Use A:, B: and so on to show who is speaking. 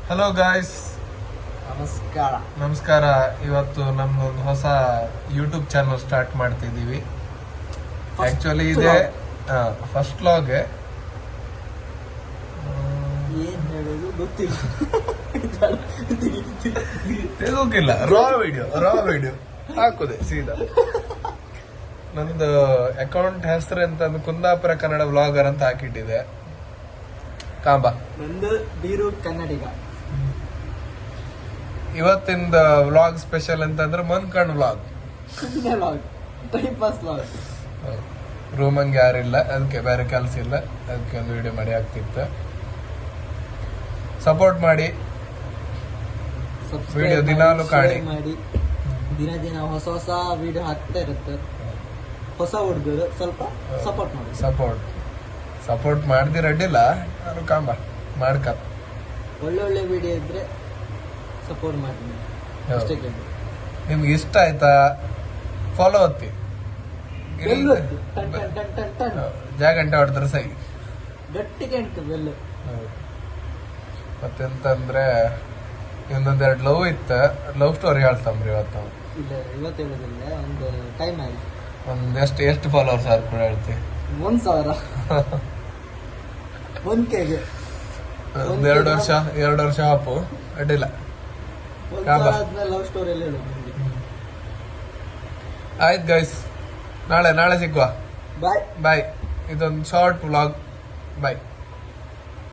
A: Hello guys, ನಮಸ್ಕಾರ. ಇವತ್ತು ನಮ್ದೊಂದು ಹೊಸ ಯೂಟ್ಯೂಬ್ ಚಾನಲ್ ಸ್ಟಾರ್ಟ್ ಮಾಡ್ತಿದೀವಿ. ಆಕ್ಚುಲಿ ಇದೆ ಫಸ್ಟ್ ವ್ಲಾಗ್.
B: ಏನ್ ಹೇಳೋದು ಗೊತ್ತಿಲ್ಲ,
A: ತೆಗೋಕಿಲ್ಲ. ರಾ ವಿಡಿಯೋ ಹಾಕುದೆ ಸೀದಾ. ನಂದು ಅಕೌಂಟ್ ಹೆಸರು ಅಂತ ಕುಂದಾಪುರ ಕನ್ನಡ ವ್ಲಾಗರ್ ಅಂತ ಹಾಕಿಟ್ಟಿದೆ. ಕಾಂಬಾ
B: ನಂದು ಬೀರು ಕನ್ನಡಿಗ.
A: ಇವತ್ತಿಂದ ವ್ಲಾಗ್ ಸ್ಪೆಷಲ್ ಅಂತಂದ್ರೆ ಮನ್ಕಂಡ್ ವ್ಲಾಗ್,
B: ಟೈಮ್ ಪಾಸ್ ವ್ಲಾಗ್.
A: ರೂಮಂಗೆ ಯಾರಿಲ್ಲ, ಅದಕ್ಕೆ ಬೇರೆ ಕೆಲಸ ಇಲ್ಲ, ಅದಕ್ಕೆ ಒಂದು ವಿಡಿಯೋ ಮಾಡಿ ಆಗ್ತಿತ್ತು. ಸಪೋರ್ಟ್ ಮಾಡಿ, ವಿಡಿಯೋ ದಿನಾಲು ಕಾಣಿ
B: ಮಾಡಿ. ದಿನ ಹೊಸ ವಿಡಿಯೋ ಹಾಕ್ತಾ ಇರುತ್ತೆ. ಹೊಸ ಹುಡುಗರು ಸ್ವಲ್ಪ ಸಪೋರ್ಟ್ ಮಾಡಿ.
A: ಸಪೋರ್ಟ್ ಮಾಡ್ದಿರ ಅಡ್ಡಿಲ್ಲ, ನಾನು ಕಾಂಬ ಮಾಡ್ಕ.
B: ಒಳ್ಳೆ ವಿಡಿಯೋ ಇದ್ರೆ ಸಪೋರ್ಟ್ ಮಾಡಿ. ಅಷ್ಟೇ ಕೇಳಿ.
A: ನಿಮ್ಗೆ ಇಷ್ಟ ಆಯ್ತಾ ಫಾಲೋ ಒತ್ತಿ, ಜಾಗಂಟೆ ಹೊಡೆದ್ರೆ ಸೈ
B: ಗಟ್ಟಿಗೆ ಉಂಟು ಬೆಲ್ಲು.
A: ಮತ್ತೆಂತಂದ್ರೆ ಇನ್ನೊಂದೆರಡು ಲವ್ ಇತ್ತು, ಲವ್ ಸ್ಟೋರಿ ಹೇಳ್ತಾಮ್ರಿ ಇವತ್ತು.
B: ಇಲ್ಲ, ಇವತ್ತು ಹೇಳೋದಿಲ್ಲ, ಒಂದು ಟೈಮ್ ಆಯ್ತು.
A: ಒಂದ್ ಎಷ್ಟು ಫಾಲೋವರ್ಸ್ ಆದ್ರು ಕೂಡ ಹೇಳ್ತಿ.
B: 1,000 1Kಗೆ
A: ಒಂದ್ 2 ವರ್ಷ ಹಾಪು ಅಡ್ಡಿಲ್ಲ.
B: ಆದ್ಮೇಲೆ ಲವ್ ಸ್ಟೋರಿ ಎಲ್ಲ ಹೇಳೋದು ನಿಮ್ಗೆ.
A: ಆಯ್ತು ಗೈಸ್, ನಾಳೆ ಸಿಗುವ.
B: ಬಾಯ್.
A: ಬಾಯ್. ಇದೊಂದು ಶಾರ್ಟ್ ವ್ಲಾಗ್. ಬಾಯ್.